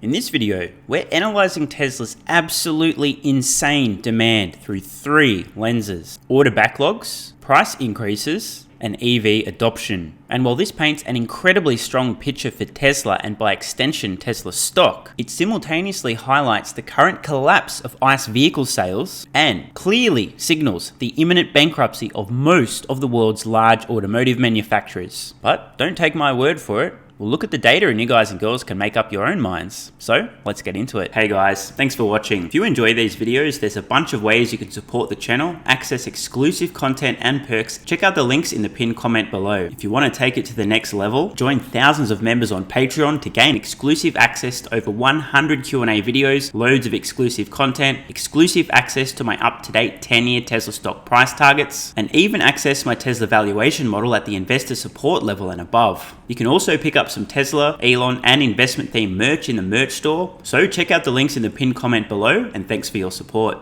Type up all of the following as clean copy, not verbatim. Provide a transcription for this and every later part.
In this video, we're analysing Tesla's absolutely insane demand through 3 lenses: order backlogs, price increases, and EV adoption. And while this paints an incredibly strong picture for Tesla and by extension Tesla stock, it simultaneously highlights the current collapse of ICE vehicle sales and clearly signals the imminent bankruptcy of most of the world's large automotive manufacturers. But don't take my word for it. We'll look at the data and you guys and girls can make up your own minds. So let's get into it. Hey guys, thanks for watching. If you enjoy these videos, there's a bunch of ways you can support the channel, access exclusive content and perks. Check out the links in the pinned comment below. If you want to take it to the next level, join thousands of members on Patreon to gain exclusive access to over 100 Q&A videos, loads of exclusive content, exclusive access to my up-to-date 10-year Tesla stock price targets, and even access my Tesla valuation model at the investor support level and above. You can also pick up some Tesla, Elon, and investment themed merch in the merch store, so check out the links in the pinned comment below, and thanks for your support.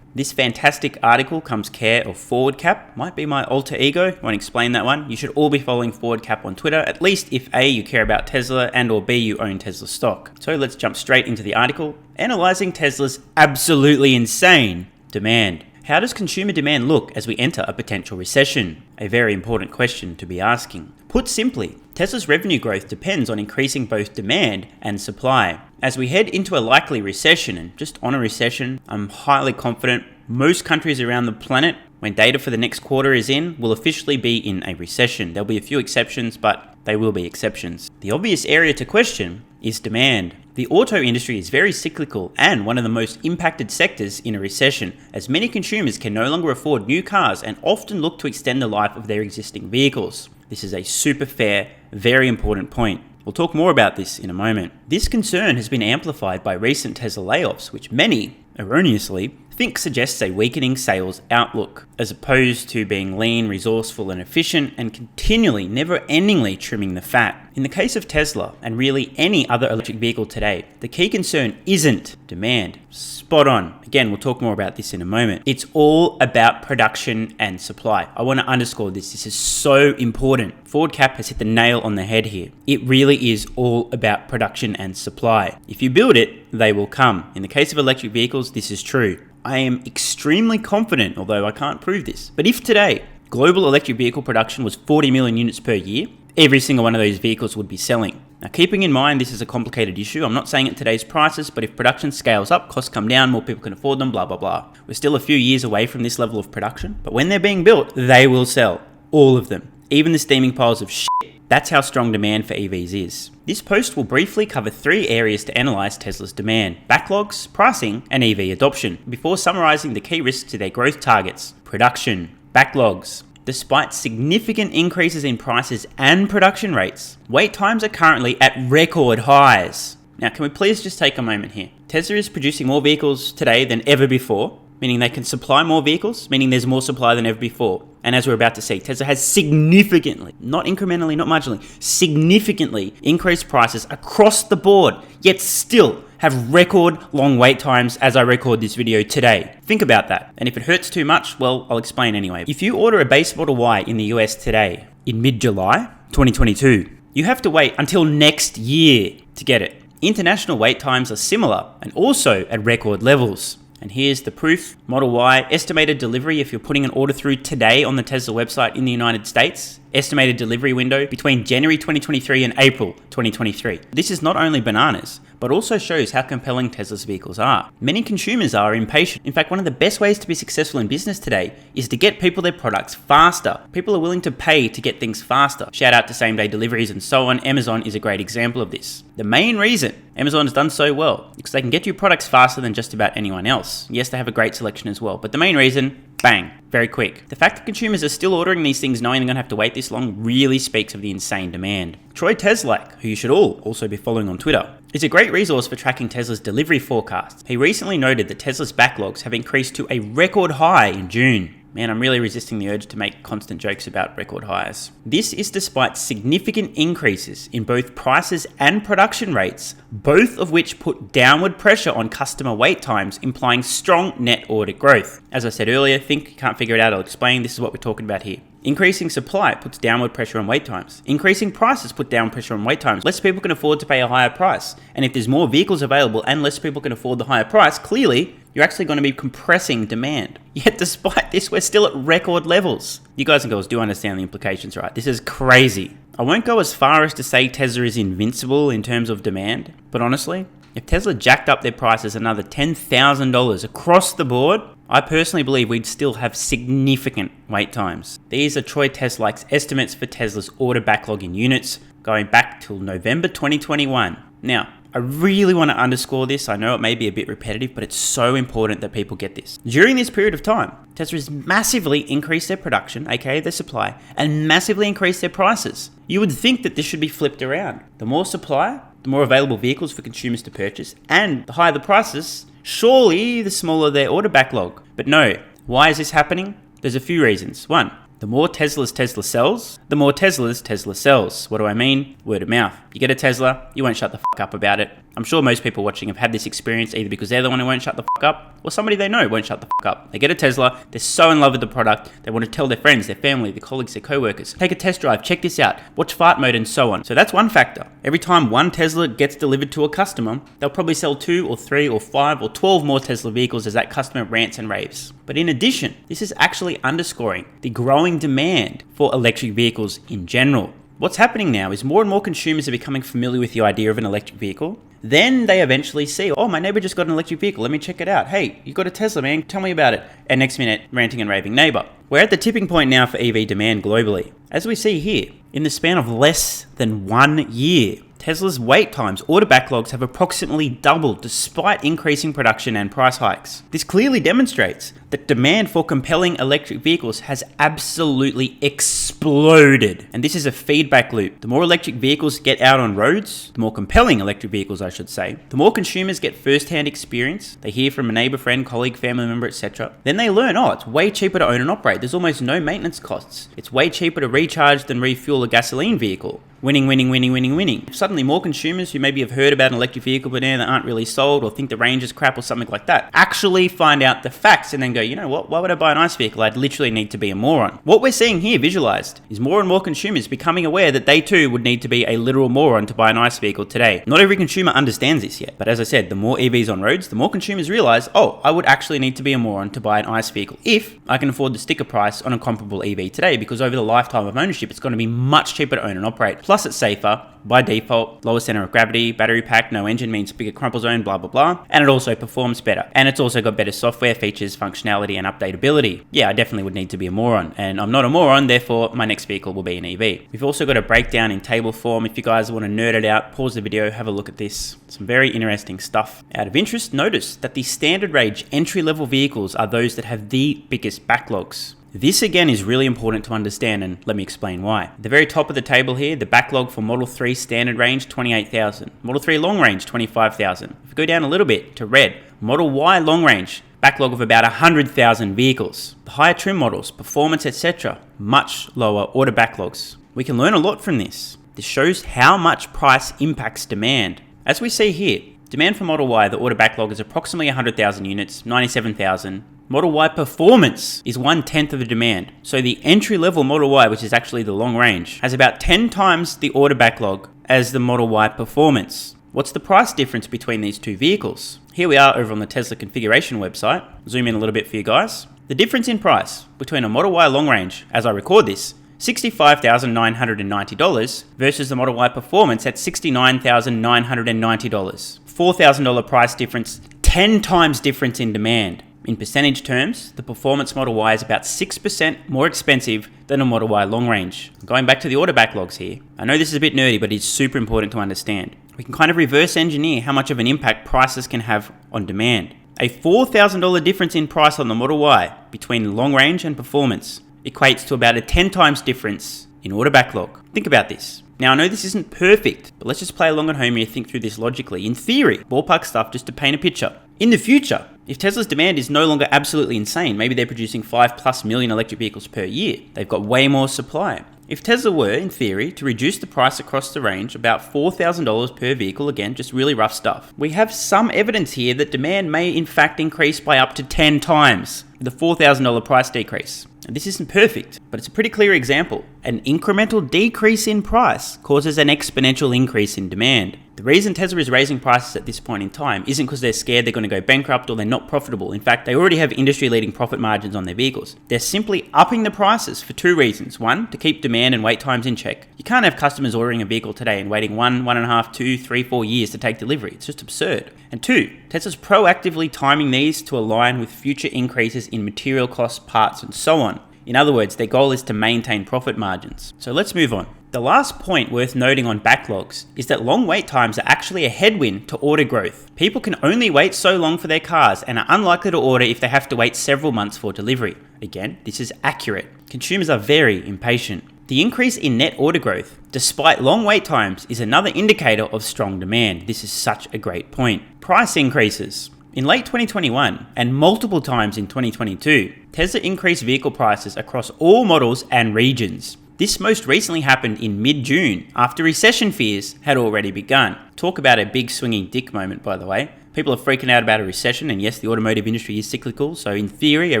This fantastic article comes care of ForwardCap, might be my alter ego, won't explain that one. You should all be following ForwardCap on Twitter, at least if A, you care about Tesla, and or B, you own Tesla stock. So let's jump straight into the article, analysing Tesla's absolutely insane demand. How does consumer demand look as we enter a potential recession? A very important question to be asking. Put simply, Tesla's revenue growth depends on increasing both demand and supply. As we head into a likely recession, and just on a recession, I'm highly confident most countries around the planet, when data for the next quarter is in, will officially be in a recession. There'll be a few exceptions, but they will be exceptions. The obvious area to question is demand. The auto industry is very cyclical and one of the most impacted sectors in a recession, as many consumers can no longer afford new cars and often look to extend the life of their existing vehicles. This is a super fair, very important point. We'll talk more about this in a moment. This concern has been amplified by recent Tesla layoffs, which many, erroneously, think suggests a weakening sales outlook, as opposed to being lean, resourceful, and efficient, and continually, never-endingly trimming the fat. In the case of Tesla, and really any other electric vehicle today, the key concern isn't demand. Spot on. Again, we'll talk more about this in a moment. It's all about production and supply. I want to underscore this. This is so important. ForwardCap has hit the nail on the head here. It really is all about production and supply. If you build it, they will come. In the case of electric vehicles, this is true. I am extremely confident, although I can't prove this, but if today global electric vehicle production was 40 million units per year, every single one of those vehicles would be selling. Now, keeping in mind this is a complicated issue, I'm not saying at today's prices, but if production scales up, costs come down, more people can afford them, blah, blah, blah. We're still a few years away from this level of production, but when they're being built, they will sell. All of them. Even the steaming piles of shit. That's how strong demand for EVs is. This post will briefly cover 3 areas to analyse Tesla's demand: backlogs, pricing, and EV adoption, before summarising the key risks to their growth targets. Production. Backlogs. Despite significant increases in prices and production rates, wait times are currently at record highs. Now, can we please just take a moment here? Tesla is producing more vehicles today than ever before, meaning they can supply more vehicles, meaning there's more supply than ever before. And as we're about to see, Tesla has significantly, not incrementally, not marginally, significantly increased prices across the board, yet still have record long wait times as I record this video today. Think about that. And if it hurts too much, well, I'll explain anyway. If you order a base Model Y in the US today, in mid-July 2022, you have to wait until next year to get it. International wait times are similar and also at record levels. And here's the proof. Model Y, estimated delivery if you're putting an order through today on the Tesla website in the United States, estimated delivery window between January 2023 and April 2023. This is not only bananas, but also shows how compelling Tesla's vehicles are. Many consumers are impatient. In fact, one of the best ways to be successful in business today is to get people their products faster. People are willing to pay to get things faster. Shout out to same-day deliveries and so on. Amazon is a great example of this. The main reason Amazon has done so well is because they can get you products faster than just about anyone else. Yes, they have a great selection as well, but the main reason, bang, very quick. The fact that consumers are still ordering these things knowing they're going to have to wait this long really speaks of the insane demand. Troy Teslak, who you should all also be following on Twitter, is a great resource for tracking Tesla's delivery forecasts. He recently noted that Tesla's backlogs have increased to a record high in June. Man, I'm really resisting the urge to make constant jokes about record highs. This is despite significant increases in both prices and production rates, both of which put downward pressure on customer wait times, implying strong net order growth. As I said earlier, think you can't figure it out, I'll explain. This is what we're talking about here. Increasing supply puts downward pressure on wait times. Increasing prices put down pressure on wait times. Less people can afford to pay a higher price. And if there's more vehicles available and less people can afford the higher price, clearly you're actually going to be compressing demand. Yet despite this, we're still at record levels. You guys and girls do understand the implications, right? This is crazy. I won't go as far as to say Tesla is invincible in terms of demand, but honestly, if Tesla jacked up their prices another $10,000 across the board, I personally believe we'd still have significant wait times. These are Troy Tesla's estimates for Tesla's order backlog in units going back till November 2021. Now, I really want to underscore this. I know it may be a bit repetitive, but it's so important that people get this. During this period of time, Tesla has massively increased their production, aka their supply, and massively increased their prices. You would think that this should be flipped around. The more supply, the more available vehicles for consumers to purchase, and the higher the prices, surely the smaller their order backlog. But no, why is this happening? There's a few reasons. One, the more Teslas Tesla sells, the more Teslas Tesla sells. What do I mean? Word of mouth. You get a Tesla, you won't shut the fuck up about it. I'm sure most people watching have had this experience either because they're the one who won't shut the fuck up or somebody they know won't shut the fuck up. They get a Tesla, they're so in love with the product, they want to tell their friends, their family, their colleagues, their co-workers, take a test drive, check this out, watch fart mode and so on. So that's one factor. Every time one Tesla gets delivered to a customer, they'll probably sell 2 or 3 or 5 or 12 more Tesla vehicles as that customer rants and raves. But in addition, this is actually underscoring the growing demand for electric vehicles in general. What's happening now is more and more consumers are becoming familiar with the idea of an electric vehicle. Then they eventually see, oh, my neighbor just got an electric vehicle. Let me check it out. Hey, you got a Tesla, man. Tell me about it. And next minute, ranting and raving neighbor. We're at the tipping point now for EV demand globally. As we see here, in the span of less than 1 year, Tesla's wait times, order backlogs have approximately doubled despite increasing production and price hikes. This clearly demonstrates that demand for compelling electric vehicles has absolutely exploded. And this is a feedback loop. The more electric vehicles get out on roads, the more compelling electric vehicles, I should say, the more consumers get first-hand experience. They hear from a neighbor, friend, colleague, family member, etc. Then they learn, oh, it's way cheaper to own and operate. There's almost no maintenance costs. It's way cheaper to recharge than refuel a gasoline vehicle. Winning, winning, winning, winning, winning. Suddenly more consumers who maybe have heard about an electric vehicle but that aren't really sold or think the range is crap or something like that actually find out the facts and then go, you know what, why would I buy an ICE vehicle? I'd literally need to be a moron. What we're seeing here visualized is more and more consumers becoming aware that they too would need to be a literal moron to buy an ICE vehicle today. Not every consumer understands this yet, but as I said, the more EVs on roads, the more consumers realize, oh, I would actually need to be a moron to buy an ICE vehicle if I can afford the sticker price on a comparable EV today, because over the lifetime of ownership, it's going to be much cheaper to own and operate. Plus it's safer by default, lower center of gravity, battery pack, no engine means bigger crumple zone, blah, blah, blah. And it also performs better. And it's also got better software features, functionality, and updatability. Yeah, I definitely would need to be a moron. And I'm not a moron, therefore my next vehicle will be an EV. We've also got a breakdown in table form. If you guys want to nerd it out, pause the video, have a look at this. Some very interesting stuff. Out of interest, notice that the standard range entry-level vehicles are those that have the biggest backlogs. This again is really important to understand, and let me explain why. At the very top of the table here, the backlog for Model 3 standard range, 28,000. Model 3 long range, 25,000. If we go down a little bit to red, Model Y long range, backlog of about 100,000 vehicles. The higher trim models, performance, etc., much lower order backlogs. We can learn a lot from this. This shows how much price impacts demand. As we see here, demand for Model Y, the order backlog is approximately 100,000 units, 97,000. Model Y performance is 1/10 of the demand. So the entry-level Model Y, which is actually the long range, has about 10 times the order backlog as the Model Y performance. What's the price difference between these two vehicles? Here we are over on the Tesla configuration website. Zoom in a little bit for you guys. The difference in price between a Model Y long range, as I record this, $65,990 versus the Model Y performance at $69,990. $4,000 price difference, 10 times difference in demand. In percentage terms, the performance Model Y is about 6% more expensive than a Model Y long range. Going back to the order backlogs here, I know this is a bit nerdy, but it's super important to understand. We can kind of reverse engineer how much of an impact prices can have on demand. A $4,000 difference in price on the Model Y between long range and performance equates to about a 10 times difference in order backlog. Think about this. Now, I know this isn't perfect, but let's just play along at home here, think through this logically. In theory, ballpark stuff just to paint a picture. In the future, If Tesla's demand is no longer absolutely insane, maybe they're producing 5+ million electric vehicles per year, they've got way more supply. If Tesla were, in theory, to reduce the price across the range about $4,000 per vehicle, again, just really rough stuff, we have some evidence here that demand may in fact increase by up to 10 times with a $4,000 price decrease. And this isn't perfect, but it's a pretty clear example. An incremental decrease in price causes an exponential increase in demand. The reason Tesla is raising prices at this point in time isn't because they're scared they're going to go bankrupt or they're not profitable. In fact, they already have industry-leading profit margins on their vehicles. They're simply upping the prices for two reasons. One, to keep demand and wait times in check. You can't have customers ordering a vehicle today and waiting 1.5, 2, 3, 4 years to take delivery. It's just absurd. And two, Tesla's proactively timing these to align with future increases in material costs, parts, and so on. In other words, their goal is to maintain profit margins. So let's move on. The last point worth noting on backlogs is that long wait times are actually a headwind to order growth. People can only wait so long for their cars and are unlikely to order if they have to wait several months for delivery. Again, this is accurate. Consumers are very impatient. The increase in net order growth, despite long wait times, is another indicator of strong demand. This is such a great point. Price increases. In late 2021 and multiple times in 2022, Tesla increased vehicle prices across all models and regions. This most recently happened in mid-June, after recession fears had already begun. Talk about a big swinging dick moment, by the way. People are freaking out about a recession, and yes, the automotive industry is cyclical, so in theory, a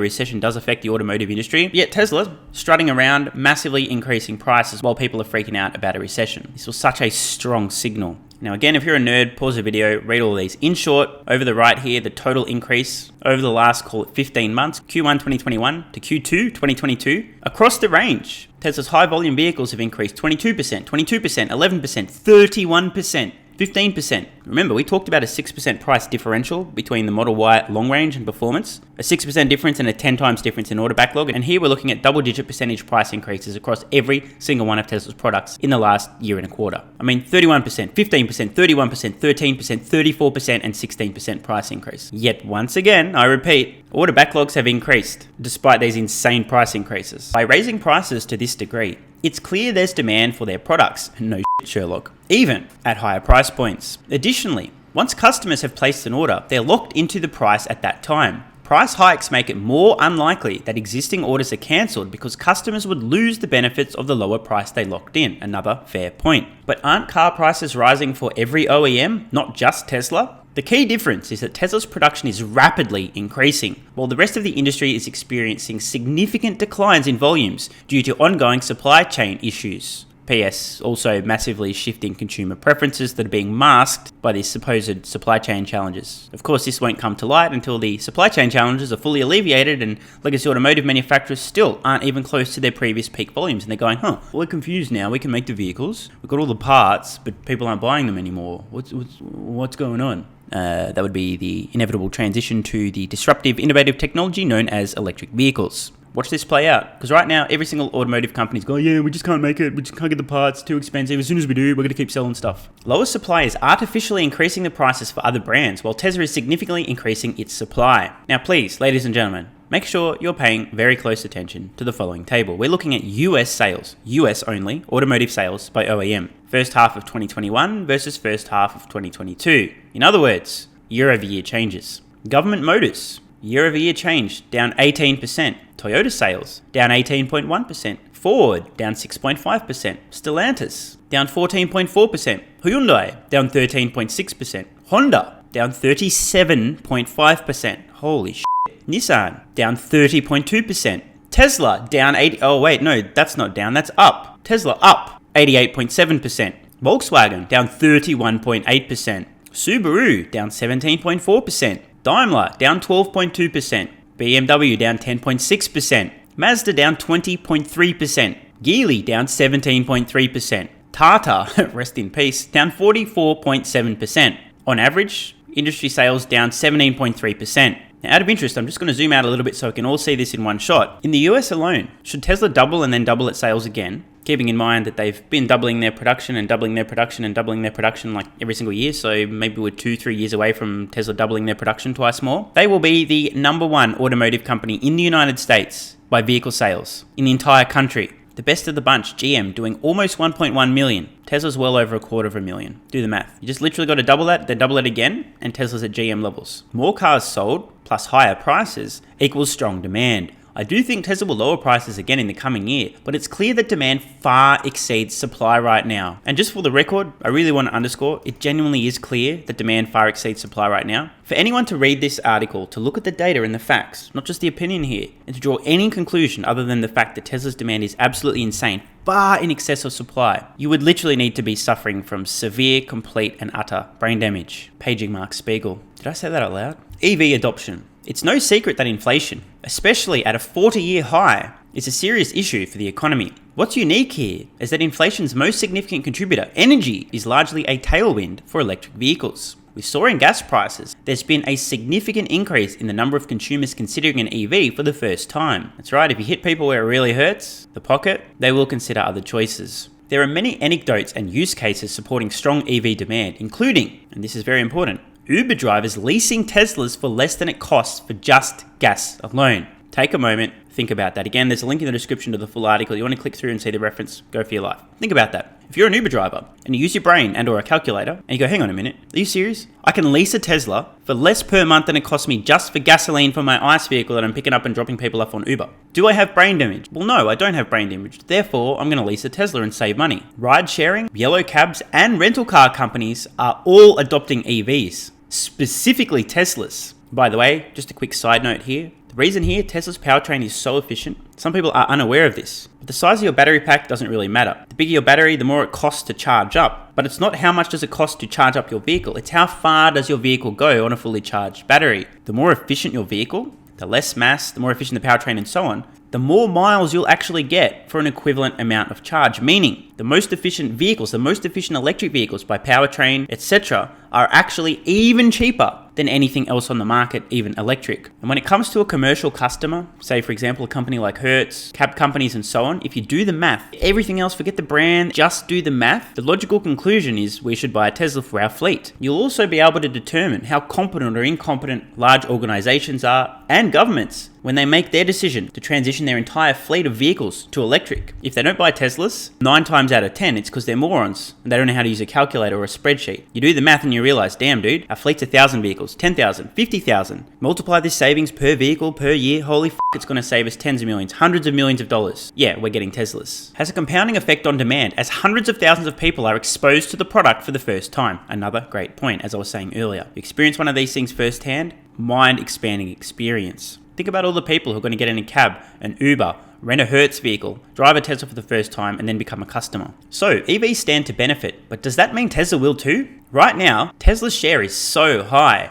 recession does affect the automotive industry. Yet Tesla strutting around, massively increasing prices while people are freaking out about a recession. This was such a strong signal. Now again, if you're a nerd, pause the video, read all of these. In short, over the right here, the total increase over the last, call it 15 months, Q1 2021 to Q2 2022, across the range, Tesla's high volume vehicles have increased 22%, 22%, 11%, 31%. 15%. Remember, we talked about a 6% price differential between the Model Y long range and performance, a 6% difference and a 10 times difference in order backlog, and here we're looking at double-digit percentage price increases across every single one of Tesla's products in the last year and a quarter. I mean, 31%, 15%, 31%, 13%, 34%, and 16% price increase. Yet once again, I repeat, order backlogs have increased despite these insane price increases. By raising prices to this degree, it's clear there's demand for their products. No shit, Sherlock. Even at higher price points. Additionally, once customers have placed an order, they're locked into the price at that time. Price hikes make it more unlikely that existing orders are cancelled because customers would lose the benefits of the lower price they locked in. Another fair point. But aren't car prices rising for every OEM, not just Tesla? The key difference is that Tesla's production is rapidly increasing, while the rest of the industry is experiencing significant declines in volumes due to ongoing supply chain issues. PS, also massively shifting consumer preferences that are being masked by these supposed supply chain challenges. Of course, this won't come to light until the supply chain challenges are fully alleviated and legacy automotive manufacturers still aren't even close to their previous peak volumes. And they're going, we're confused now. We can make the vehicles. We've got all the parts, but people aren't buying them anymore. What's going on? That would be the inevitable transition to the disruptive, innovative technology known as electric vehicles. Watch this play out, because right now every single automotive company is going, yeah, we just can't make it, we just can't get the parts, too expensive, as soon as we do, we're going to keep selling stuff. Lower supply is artificially increasing the prices for other brands, while Tesla is significantly increasing its supply. Now please, ladies and gentlemen, make sure you're paying very close attention to the following table. We're looking at US sales, US only, automotive sales by OEM. First half of 2021 versus first half of 2022. In other words, year-over-year changes. Government Motors, year-over-year change, down 18%. Toyota sales, down 18.1%. Ford, down 6.5%. Stellantis, down 14.4%. Hyundai, down 13.6%. Honda, down 37.5%. Holy shit. Nissan, down 30.2%. Tesla, down 80... Oh, wait, no, that's not down, that's up. Tesla, up 88.7%. Volkswagen, down 31.8%. Subaru, down 17.4%. Daimler, down 12.2%. BMW, down 10.6%. Mazda, down 20.3%. Geely, down 17.3%. Tata, rest in peace, down 44.7%. On average, industry sales down 17.3%. Now, out of interest, I'm just going to zoom out a little bit so we can all see this in one shot. In the US alone, should Tesla double and then double its sales again, keeping in mind that they've been doubling their production and doubling their production and doubling their production like every single year, so maybe we're 2-3 years away from Tesla doubling their production twice more, they will be the #1 automotive company in the United States by vehicle sales in the entire country. The best of the bunch, GM, doing almost 1.1 million. Tesla's well over 250,000. Do the math. You just literally got to double that, then double it again, and Tesla's at GM levels. More cars sold, plus higher prices, equals strong demand. I do think Tesla will lower prices again in the coming year, but it's clear that demand far exceeds supply right now. And just for the record, I really want to underscore, it genuinely is clear that demand far exceeds supply right now. For anyone to read this article, to look at the data and the facts, not just the opinion here, and to draw any conclusion other than the fact that Tesla's demand is absolutely insane, far in excess of supply, you would literally need to be suffering from severe, complete, and utter brain damage. Paging Mark Spiegel. Did I say that out loud? EV adoption. It's no secret that inflation, especially at a 40-year high, is a serious issue for the economy. What's unique here is that inflation's most significant contributor, energy, is largely a tailwind for electric vehicles. With soaring gas prices, there's been a significant increase in the number of consumers considering an EV for the first time. That's right, if you hit people where it really hurts, the pocket, they will consider other choices. There are many anecdotes and use cases supporting strong EV demand, including, and this is very important, Uber drivers leasing Teslas for less than it costs for just gas alone. Take a moment, think about that. Again, there's a link in the description to the full article. You want to click through and see the reference, go for your life. Think about that. If you're an Uber driver and you use your brain and or a calculator and you go, hang on a minute, are you serious? I can lease a Tesla for less per month than it costs me just for gasoline for my ICE vehicle that I'm picking up and dropping people off on Uber. Do I have brain damage? Well, no, I don't have brain damage. Therefore, I'm going to lease a Tesla and save money. Ride sharing, yellow cabs, and rental car companies are all adopting EVs. Specifically Teslas. By the way, just a quick side note here. The reason here, Tesla's powertrain is so efficient. Some people are unaware of this. But the size of your battery pack doesn't really matter. The bigger your battery, the more it costs to charge up. But it's not how much does it cost to charge up your vehicle. It's how far does your vehicle go on a fully charged battery. The more efficient your vehicle, the less mass, the more efficient the powertrain and so on, the more miles you'll actually get for an equivalent amount of charge. Meaning, the most efficient vehicles, the most efficient electric vehicles by powertrain, etc., are actually even cheaper than anything else on the market, even electric. And when it comes to a commercial customer, say for example a company like Hertz, cab companies and so on, if you do the math, everything else, forget the brand, just do the math, the logical conclusion is we should buy a Tesla for our fleet. You'll also be able to determine how competent or incompetent large organizations are and governments when they make their decision to transition their entire fleet of vehicles to electric. If they don't buy Teslas, 9 times out of 10, it's because they're morons and they don't know how to use a calculator or a spreadsheet. You do the math and you realize, damn dude, our fleet's 1,000 vehicles, 10,000, 50,000. Multiply this savings per vehicle per year, holy f***, it's going to save us tens of millions, hundreds of millions of dollars. Yeah, we're getting Teslas. Has a compounding effect on demand as hundreds of thousands of people are exposed to the product for the first time. Another great point, as I was saying earlier. You experience one of these things firsthand, mind-expanding experience. Think about all the people who are going to get in a cab, an Uber, rent a Hertz vehicle, drive a Tesla for the first time, and then become a customer. So EVs stand to benefit, but does that mean Tesla will too? Right now, Tesla's share is so high.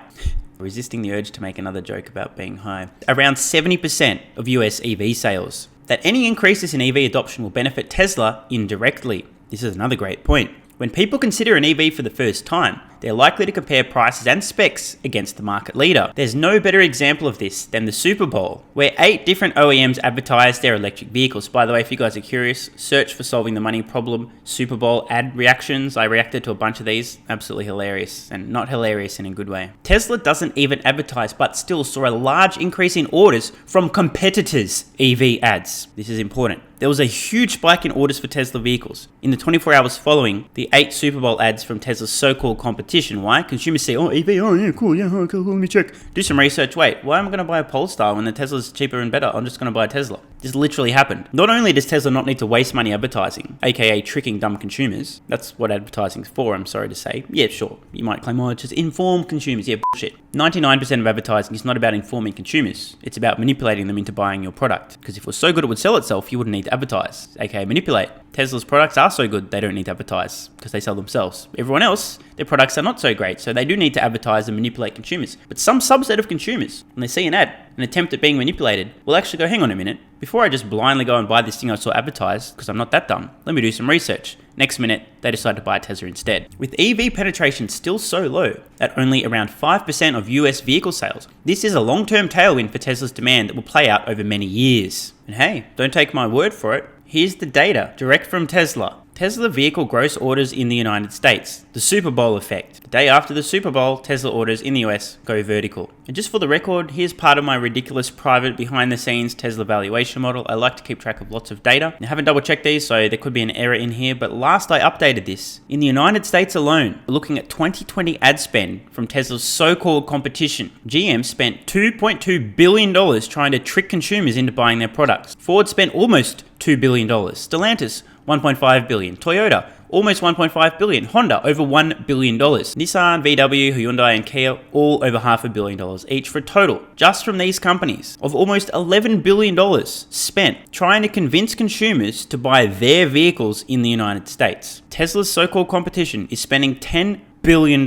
Resisting the urge to make another joke about being high. Around 70% of US EV sales. That any increases in EV adoption will benefit Tesla indirectly. This is another great point. When people consider an EV for the first time, they're likely to compare prices and specs against the market leader. There's no better example of this than the Super Bowl, where 8 different OEMs advertised their electric vehicles. By the way, if you guys are curious, search for Solving the Money Problem Super Bowl ad reactions. I reacted to a bunch of these. Absolutely hilarious, and not hilarious in a good way. Tesla doesn't even advertise, but still saw a large increase in orders from competitors' EV ads. This is important. There was a huge spike in orders for Tesla vehicles in the 24 hours following the 8 Super Bowl ads from Tesla's so-called competition. Why? Consumers say, oh, EV, oh yeah, cool, let me check. Do some research. Wait, why am I going to buy a Polestar when the Tesla's cheaper and better? I'm just going to buy a Tesla. This literally happened. Not only does Tesla not need to waste money advertising, aka tricking dumb consumers, that's what advertising's for, I'm sorry to say. Yeah, sure, you might claim, oh, just inform consumers. Yeah, bullshit. 99% of advertising is not about informing consumers. It's about manipulating them into buying your product. Because if it was so good it would sell itself, you wouldn't need to advertise, aka manipulate. Tesla's products are so good, they don't need to advertise because they sell themselves. Everyone else, their products are not so great, so they do need to advertise and manipulate consumers. But some subset of consumers, when they see an ad, an attempt at being manipulated, will actually go, hang on a minute, before I just blindly go and buy this thing I saw advertised, because I'm not that dumb, let me do some research. Next minute, they decide to buy a Tesla instead. With EV penetration still so low, at only around 5% of US vehicle sales, this is a long-term tailwind for Tesla's demand that will play out over many years. And hey, don't take my word for it. Here's the data, direct from Tesla. Tesla vehicle gross orders in the United States. The Super Bowl effect. The day after the Super Bowl, Tesla orders in the US go vertical. And just for the record, here's part of my ridiculous private behind the scenes Tesla valuation model. I like to keep track of lots of data. I haven't double checked these, so there could be an error in here, but last I updated this. In the United States alone, we're looking at 2020 ad spend from Tesla's so-called competition. GM spent $2.2 billion trying to trick consumers into buying their products. Ford spent almost $2 billion. Stellantis, $1.5 billion. Toyota, almost $1.5 billion. Honda, over $1 billion. Nissan, VW, Hyundai, and Kia, all over $500 million each, for a total, just from these companies, of almost $11 billion spent trying to convince consumers to buy their vehicles in the United States. Tesla's so-called competition is spending $10 billion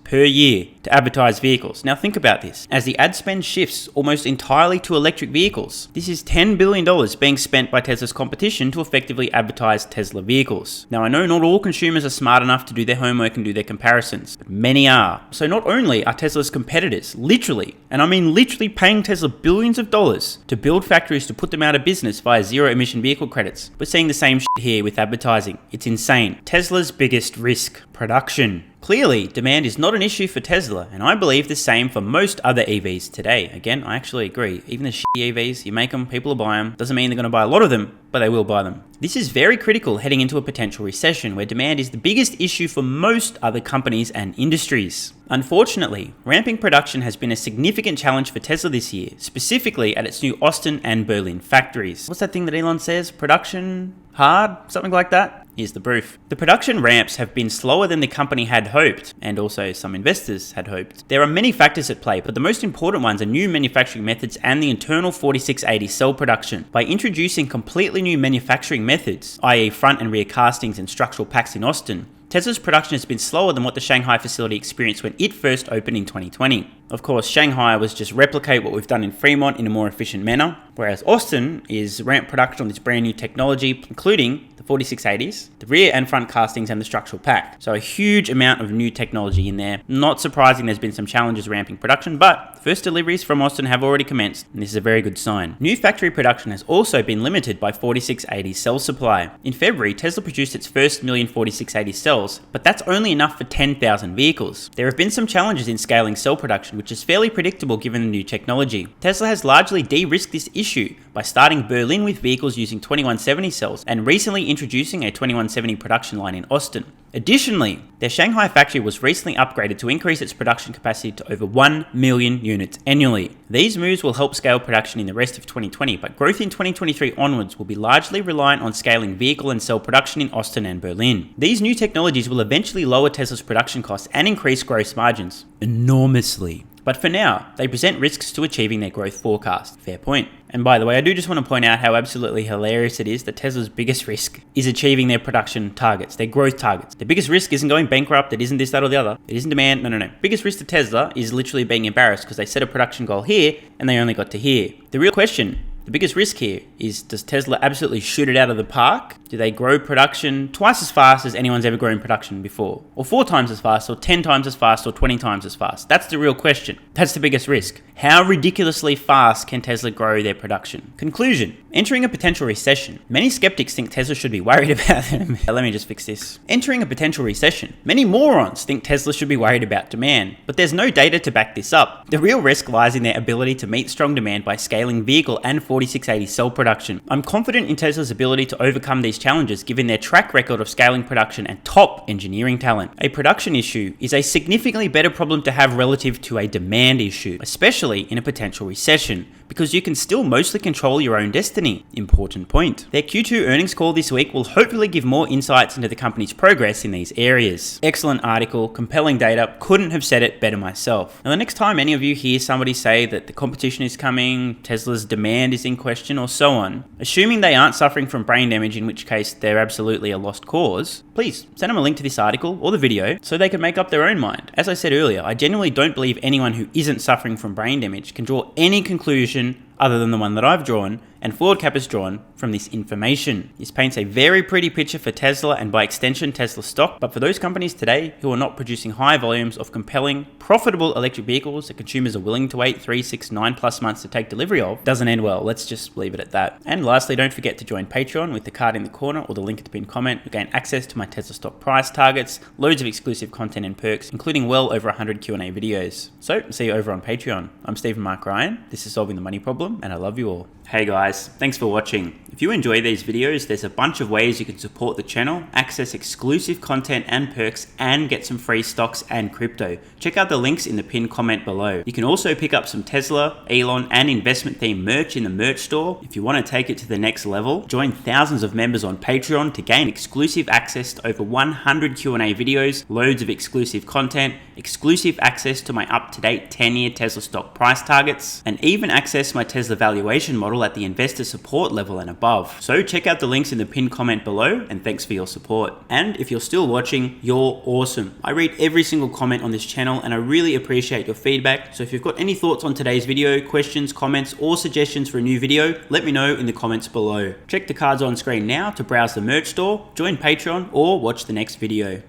per year to advertise vehicles. Now think about this. As the ad spend shifts almost entirely to electric vehicles, this is $10 billion being spent by Tesla's competition to effectively advertise Tesla vehicles. Now I know not all consumers are smart enough to do their homework and do their comparisons, but many are. So not only are Tesla's competitors literally, and I mean literally, paying Tesla billions of dollars to build factories to put them out of business via zero emission vehicle credits, we're seeing the same shit here with advertising. It's insane. Tesla's biggest risk: production. Clearly, demand is not an issue for Tesla, and I believe the same for most other EVs today. Again, I actually agree. Even the shitty EVs, you make them, people will buy them. Doesn't mean they're going to buy a lot of them, but they will buy them. This is very critical heading into a potential recession where demand is the biggest issue for most other companies and industries. Unfortunately, ramping production has been a significant challenge for Tesla this year, specifically at its new Austin and Berlin factories. What's that thing that Elon says? Production hard? Something like that? Here's the proof. The production ramps have been slower than the company had hoped, and also some investors had hoped. There are many factors at play, but the most important ones are new manufacturing methods and the internal 4680 cell production. By introducing completely new manufacturing methods, i.e. front and rear castings and structural packs in Austin, Tesla's production has been slower than what the Shanghai facility experienced when it first opened in 2020. Of course, Shanghai was just replicate what we've done in Fremont in a more efficient manner, whereas Austin is ramp production on this brand new technology, including the 4680s, the rear and front castings, and the structural pack. So a huge amount of new technology in there. Not surprising there's been some challenges ramping production, but first deliveries from Austin have already commenced, and this is a very good sign. New factory production has also been limited by 4680 cell supply. In February, Tesla produced its first million 4680 cells, but that's only enough for 10,000 vehicles. There have been some challenges in scaling cell production, which is fairly predictable given the new technology. Tesla has largely de-risked this issue by starting Berlin with vehicles using 2170 cells and recently introducing a 2170 production line in Austin. Additionally, their Shanghai factory was recently upgraded to increase its production capacity to over 1 million units annually. These moves will help scale production in the rest of 2020, but growth in 2023 onwards will be largely reliant on scaling vehicle and cell production in Austin and Berlin. These new technologies will eventually lower Tesla's production costs and increase gross margins enormously. But for now, they present risks to achieving their growth forecast. Fair point. And by the way, I do just want to point out how absolutely hilarious it is that Tesla's biggest risk is achieving their production targets, their growth targets. The biggest risk isn't going bankrupt, it isn't this, that, or the other. It isn't demand, no. Biggest risk to Tesla is literally being embarrassed because they set a production goal here and they only got to here. The real question, the biggest risk here is, does Tesla absolutely shoot it out of the park? Do they grow production twice as fast as anyone's ever grown production before? Or 4 times as fast, or 10 times as fast, or 20 times as fast? That's the real question. That's the biggest risk. How ridiculously fast can Tesla grow their production? Conclusion. Entering a potential recession. Many skeptics think Tesla should be worried about them. Let me just fix this. Entering a potential recession. Many morons think Tesla should be worried about demand, but there's no data to back this up. The real risk lies in their ability to meet strong demand by scaling vehicle and 4680 cell production. I'm confident in Tesla's ability to overcome these challenges given their track record of scaling production and top engineering talent. A production issue is a significantly better problem to have relative to a demand issue, especially in a potential recession, because you can still mostly control your own destiny. Important point. Their Q2 earnings call this week will hopefully give more insights into the company's progress in these areas. Excellent article, compelling data, couldn't have said it better myself. Now the next time any of you hear somebody say that the competition is coming, Tesla's demand is in question, or so on, assuming they aren't suffering from brain damage, in which case they're absolutely a lost cause, please send them a link to this article or the video so they can make up their own mind. As I said earlier, I genuinely don't believe anyone who isn't suffering from brain damage can draw any conclusion other than the one that I've drawn, and forward cap is drawn from this information. This paints a very pretty picture for Tesla and by extension Tesla stock, but for those companies today who are not producing high volumes of compelling, profitable electric vehicles that consumers are willing to wait 3, 6, 9+ months to take delivery of, doesn't end well. Let's just leave it at that. And lastly, don't forget to join Patreon with the card in the corner or the link at the pinned comment to gain access to my Tesla stock price targets, loads of exclusive content and perks, including well over 100 Q&A videos. So, see you over on Patreon. I'm Stephen Mark Ryan, this is Solving the Money Problem, and I love you all. Hey guys, thanks for watching. If you enjoy these videos, there's a bunch of ways you can support the channel, access exclusive content and perks, and get some free stocks and crypto. Check out the links in the pinned comment below. You can also pick up some Tesla, Elon, and investment themed merch in the merch store. If you want to take it to the next level, join thousands of members on Patreon to gain exclusive access to over 100 Q&A videos, loads of exclusive content, exclusive access to my up-to-date 10-year Tesla stock price targets, and even access my Tesla valuation model at the investor support level and above. So check out the links in the pinned comment below, and thanks for your support. And if you're still watching, you're awesome. I read every single comment on this channel and I really appreciate your feedback. So if you've got any thoughts on today's video, questions, comments, or suggestions for a new video, let me know in the comments below. Check the cards on screen now to browse the merch store, join Patreon, or watch the next video.